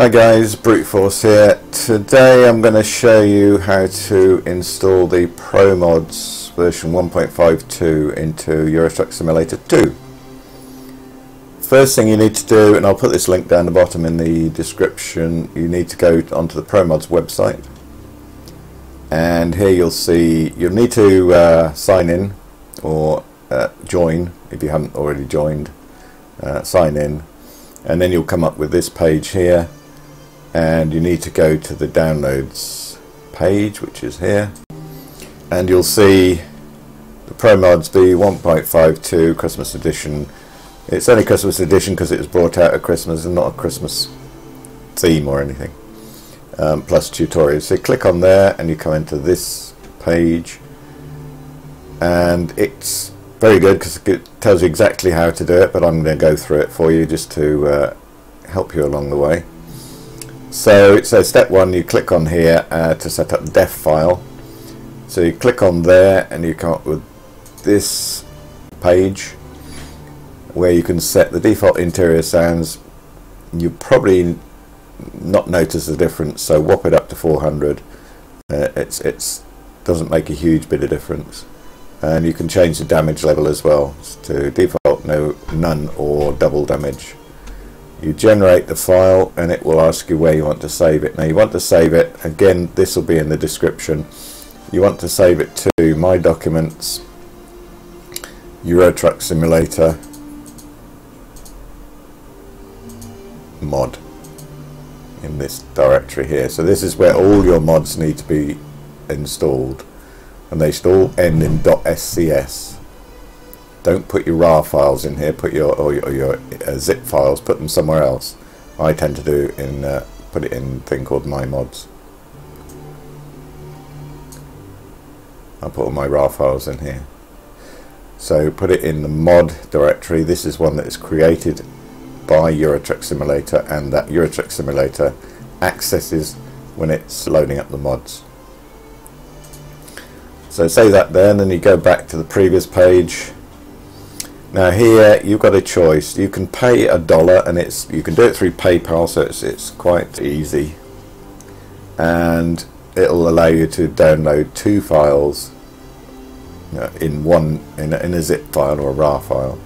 Hi guys, Brute Force here. Today I'm going to show you how to install the ProMods version 1.52 into Eurotruck Simulator 2. First thing you need to do, and I'll put this link down the bottom in the description, you need to go onto the ProMods website, and here you'll need to sign in or join if you haven't already joined. Sign in, and then you'll come up with this page here, and you need to go to the downloads page, which is here, and you'll see the ProMods the 1.52 Christmas edition. It's only Christmas edition because it was brought out at Christmas and not a Christmas theme or anything, plus tutorials. So you click on there and you come into this page, and it's very good because it tells you exactly how to do it, but I'm going to go through it for you just to help you along the way. So it says step 1, you click on here to set up the def file. So you click on there and you come up with this page where you can set the default interior sounds. You probably not notice the difference, so whop it up to 400. It doesn't make a huge bit of difference. And you can change the damage level as well to default none or double damage. You generate the file and it will ask you where you want to save it. Now you want to save it, again this will be in the description, you want to save it to My Documents, Eurotruck Simulator mod, in this directory here. So this is where all your mods need to be installed, and they should all end in .scs. Don't put your RAR files in here. Put your zip files. Put them somewhere else. I tend to do put it in a thing called My Mods. I'll put all my RAR files in here. So put it in the mod directory. This is one that is created by Eurotruck Simulator, and that Eurotruck Simulator accesses when it's loading up the mods. So save that there, and then you go back to the previous page. Now here you've got a choice. You can pay $1, and you can do it through PayPal, so it's quite easy, and it'll allow you to download 2 files in a zip file or a RAR file.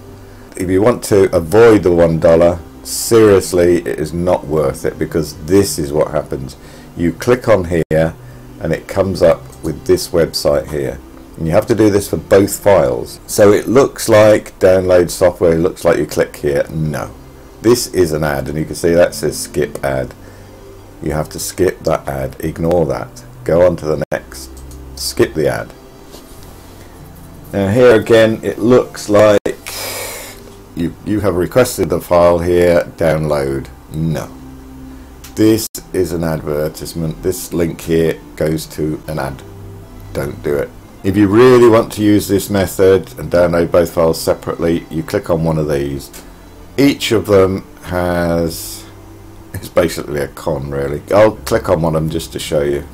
If you want to avoid the $1, seriously, it is not worth it, because this is what happens. You click on here and it comes up with this website here, and you have to do this for both files. So it looks like download software, it looks like you click here. No, this is an ad, and you can see that says skip ad. You have to skip that ad, ignore that, go on to the next, skip the ad. Now here again it looks like you have requested the file here, download. No, this is an advertisement. This link here goes to an ad. Don't do it. If you really want to use this method and download both files separately, you click on one of these. Each of them it's basically a con, really. I'll click on one of them just to show you.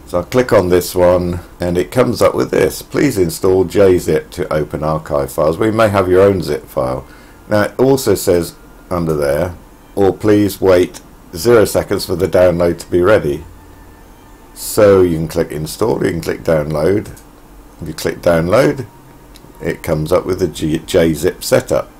So I'll click on this one, and it comes up with this: please install JZip to open archive files. We may have your own zip file. Now it also says under there, or please wait 0 seconds for the download to be ready. So you can click install, you can click download. If you click download, it comes up with the JZip setup.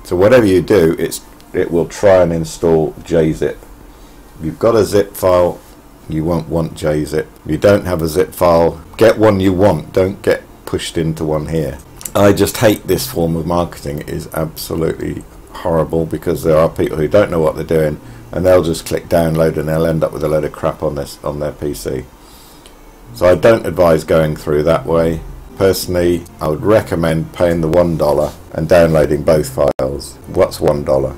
So whatever you do, it will try and install JZip. If you've got a zip file, you won't want JZip. If you don't have a zip file, get one you want. Don't get pushed into one here. I just hate this form of marketing. It is absolutely horrible, because there are people who don't know what they're doing, and they'll just click download and they'll end up with a load of crap on their PC. So I don't advise going through that way. Personally, I would recommend paying the $1 and downloading both files. What's $1?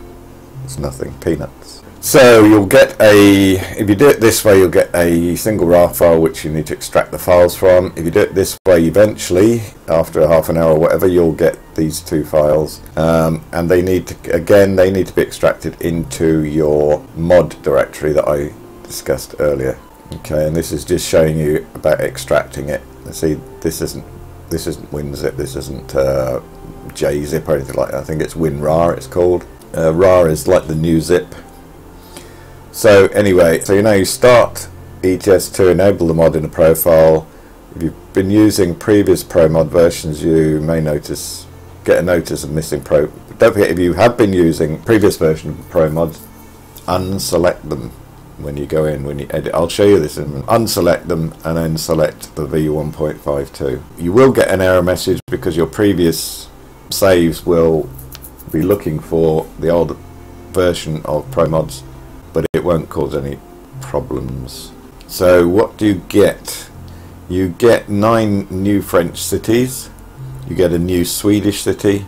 It's nothing, peanuts. So you'll get if you do it this way, you'll get a single RAR file which you need to extract the files from. If you do it this way, eventually, after half an hour or whatever, you'll get these 2 files, and they need to be extracted into your mod directory that I discussed earlier. Okay, and this is just showing you about extracting it. See, this isn't WinZip, this isn't JZip or anything like that. I think it's WinRAR it's called. RAR is like the new zip, So anyway, so you start ETS2, enable the mod in the profile. If you've been using previous ProMod versions, you may get a notice of missing Pro. Don't forget, if you have been using previous version of ProMods, unselect them when you go in, when you edit. I'll show you this in unselect them and then select the V1.52. You will get an error message because your previous saves will be looking for the old version of ProMods, but it won't cause any problems. So what do you get? You get 9 new French cities, you get a new Swedish city,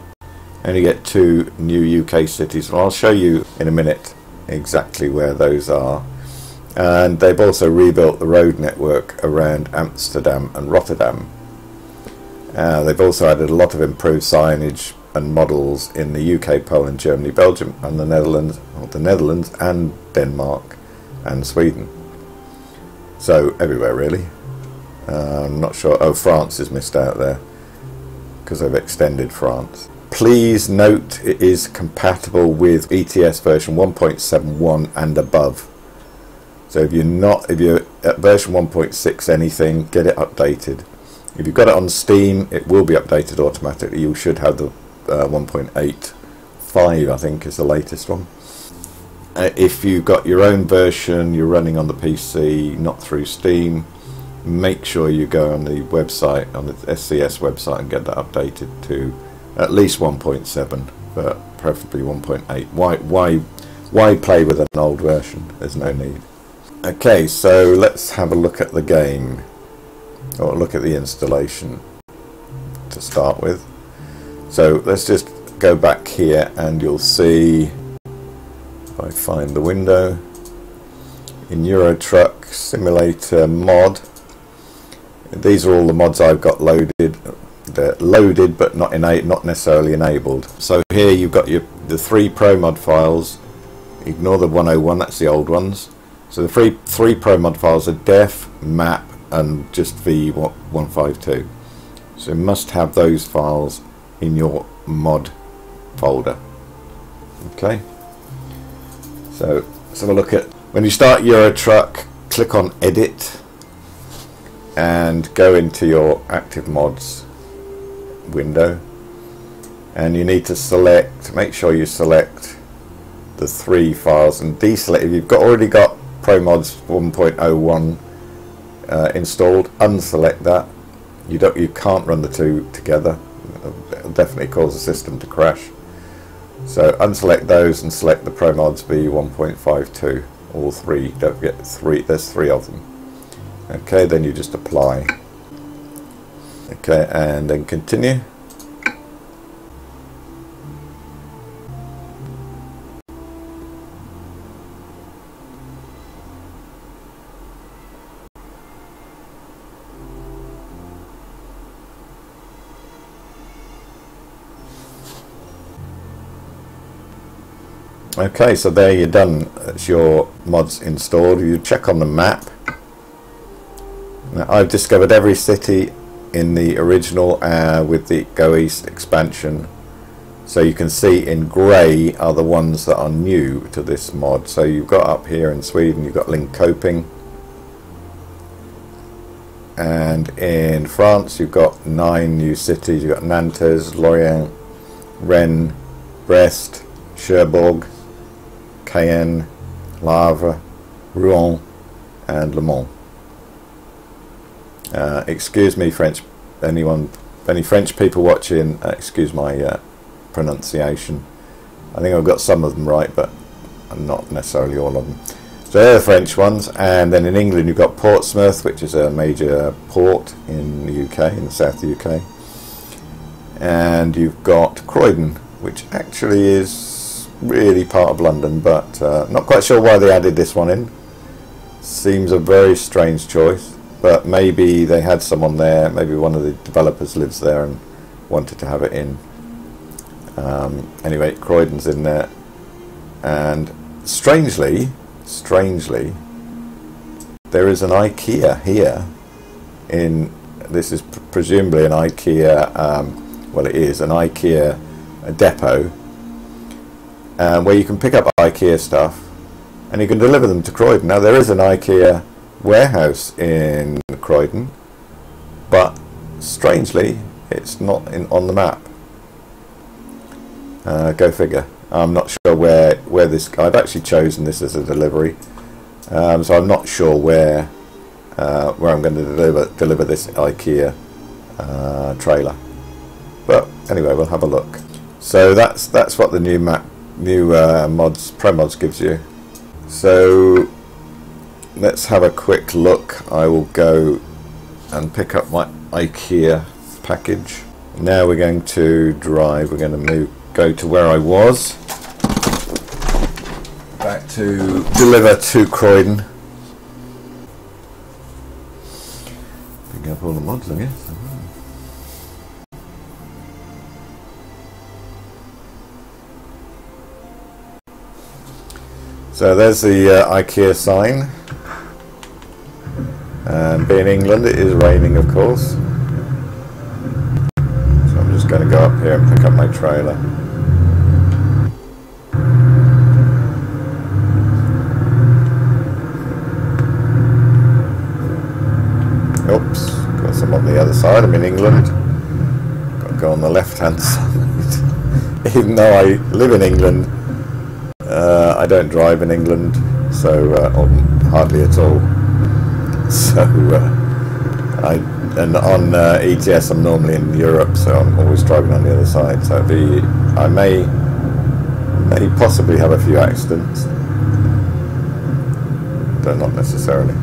and you get 2 new UK cities. Well, I'll show you in a minute exactly where those are. And they've also rebuilt the road network around Amsterdam and Rotterdam. They've also added a lot of improved signage and models in the UK, Poland, Germany, Belgium and the Netherlands and Denmark and Sweden. So everywhere really. I'm not sure, France is missed out there because they've extended France. Please note it is compatible with ETS version 1.71 and above. So if you're at version 1.6 anything, get it updated. If you've got it on Steam, it will be updated automatically. You should have the 1.85, I think, is the latest one. If you've got your own version, you're running on the PC, not through Steam, make sure you go on the website, on the SCS website, and get that updated to at least 1.7, but preferably 1.8. Why play with an old version? There's no need. Okay, so let's have a look at the game, or look at the installation to start with. So let's just go back here and you'll see, if I find the window, in Euro Truck Simulator mod, these are all the mods I've got loaded. They're loaded but not necessarily enabled. So here you've got the 3 ProMod files. Ignore the 101, that's the old ones. So the three ProMod files are def, map and just V152. So you must have those files in your mod folder. Okay, so let's have a look at, when you start Euro Truck, click on edit and go into your active mods window, and you need to make sure you select the 3 files and deselect. If you've already got ProMods 1.01 installed, unselect that. You can't run the 2 together. It'll definitely cause the system to crash. So unselect those and select the ProMods V1.52, all 3. Don't forget 3. There's 3 of them. Okay, then you just apply. Okay, and then continue. Okay, so there you're done. That's your mods installed. You check on the map. Now, I've discovered every city in the original with the Go East expansion. So you can see in grey are the ones that are new to this mod. So you've got up here in Sweden, you've got Linköping. And in France you've got 9 new cities. You've got Nantes, Lorient, Rennes, Brest, Cherbourg, Cayenne, Le Havre, Rouen and Le Mans. Excuse me, any French people watching, excuse my pronunciation. I think I've got some of them right, but not necessarily all of them. So they're the French ones. And then in England you've got Portsmouth, which is a major port in the UK, in the south of the UK. And you've got Croydon, which actually is really part of London, but not quite sure why they added this one in. Seems a very strange choice, but maybe they had someone there, maybe one of the developers lives there and wanted to have it in. Anyway, Croydon's in there, and strangely there is an IKEA here this is presumably an IKEA, well it is an IKEA depot, where you can pick up IKEA stuff and you can deliver them to Croydon. Now there is an IKEA warehouse in Croydon, but strangely it's not on the map. Go figure. I'm not sure where this. I've actually chosen this as a delivery, so I'm not sure where I'm going to deliver this IKEA trailer. But anyway, we'll have a look. So that's what the new ProMods gives you. So let's have a quick look. I will go and pick up my IKEA package. Now we're going to drive. We're going to go to where I was. Back to deliver to Croydon. Pick up all the mods, I guess. So there's the IKEA sign, and being England it is raining, of course, so I'm just going to go up here and pick up my trailer. Oops, got some on the other side. I'm in England, got to go on the left hand side. Even though I live in England, I don't drive in England, so hardly at all. So and on ETS I'm normally in Europe, so I'm always driving on the other side. So I may possibly have a few accidents, but not necessarily.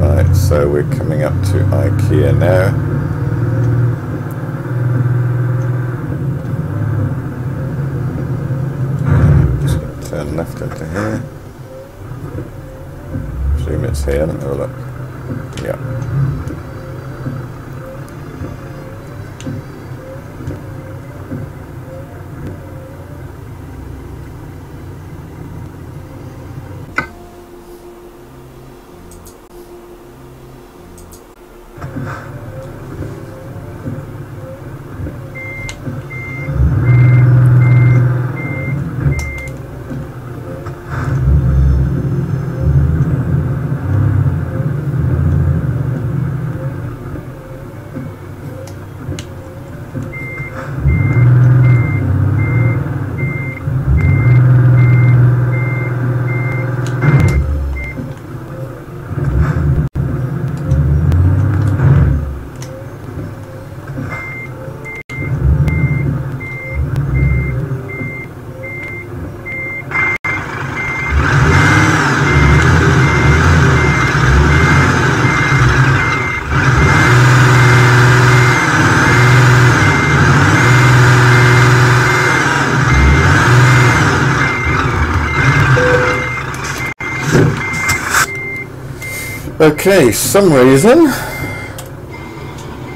Right, so we're coming up to IKEA now. Turn left into here. Assume it's here. Let me have a look. Yeah. Okay, some reason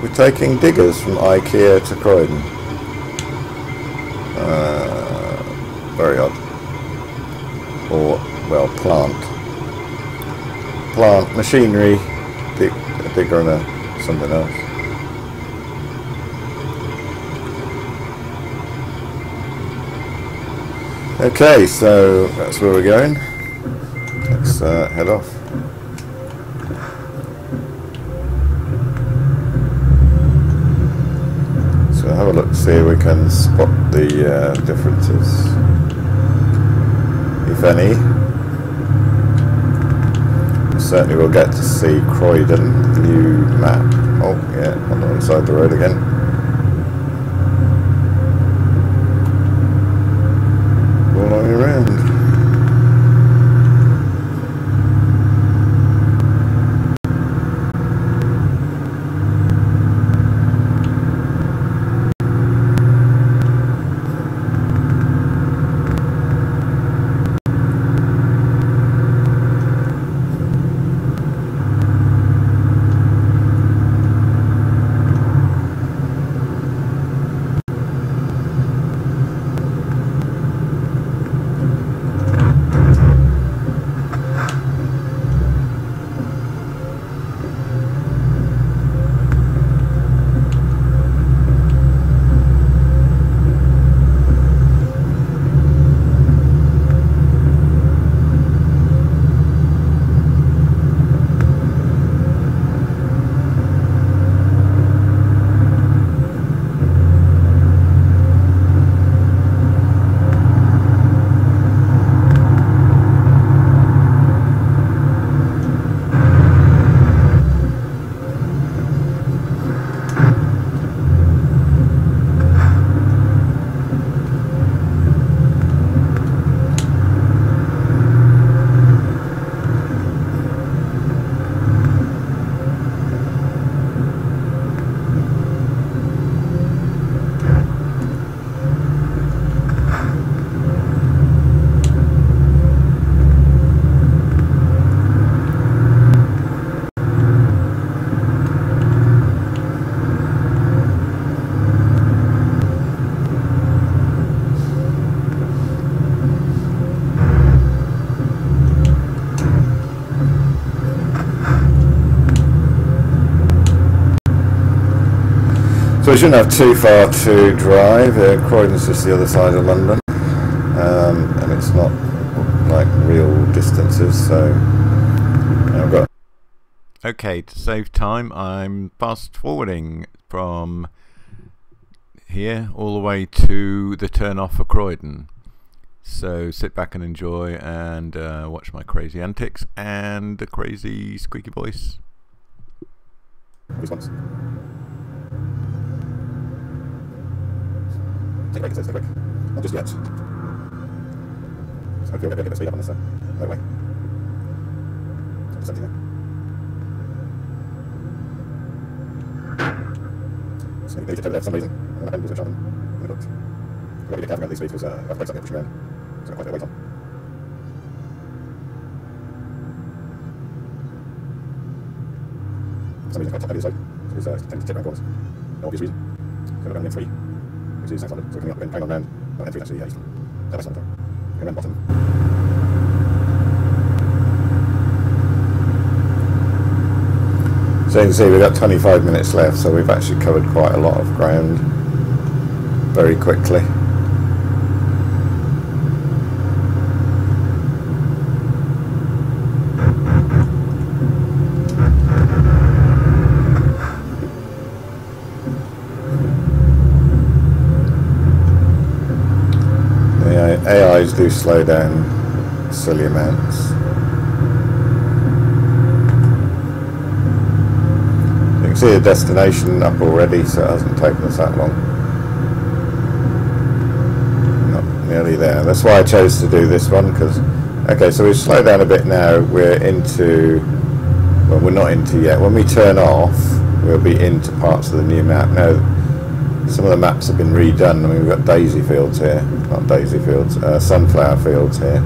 we're taking diggers from IKEA to Croydon. Very odd. Or, well, plant, machinery, a digger and something else. Okay, so that's where we're going. Let's head off. Have a look, see if we can spot the differences, if any. Certainly we'll get to see Croydon, new map. Oh yeah, on the other side of the road again. All the way around. So we shouldn't have too far to drive. Croydon's just the other side of London, and it's not like real distances, so I've got... Okay, to save time, I'm fast forwarding from here all the way to the turn off for Croydon. So sit back and enjoy, and watch my crazy antics and the crazy squeaky voice. Response. Take a break, it says, take a break. Not just yet. So hopefully we'll get a bit of speed up on this motorway. It's empty now. So maybe just over there for some reason. And that bend was a charm. And we looked. We've got to be careful about these speeds because I've brakes up here pushing around. So I've got quite a bit of weight on. For some reason quite top heavy this side. So it's tending to tip around corners. No obvious reason. So we're going in 3. Which is South London, so coming up and going on round. Well, N3 actually, east London. West London. Going around bottom. So you can see we've got 25 minutes left, so we've actually covered quite a lot of ground very quickly. AIs do slow down silly amounts. You can see the destination up already, so it hasn't taken us that long. Not nearly there. That's why I chose to do this one, because okay, so we've slowed down a bit now. We're into, well, we're not into yet. When we turn off, we'll be into parts of the new map. Now, some of the maps have been redone. I mean, we've got daisy fields here, not daisy fields, sunflower fields here.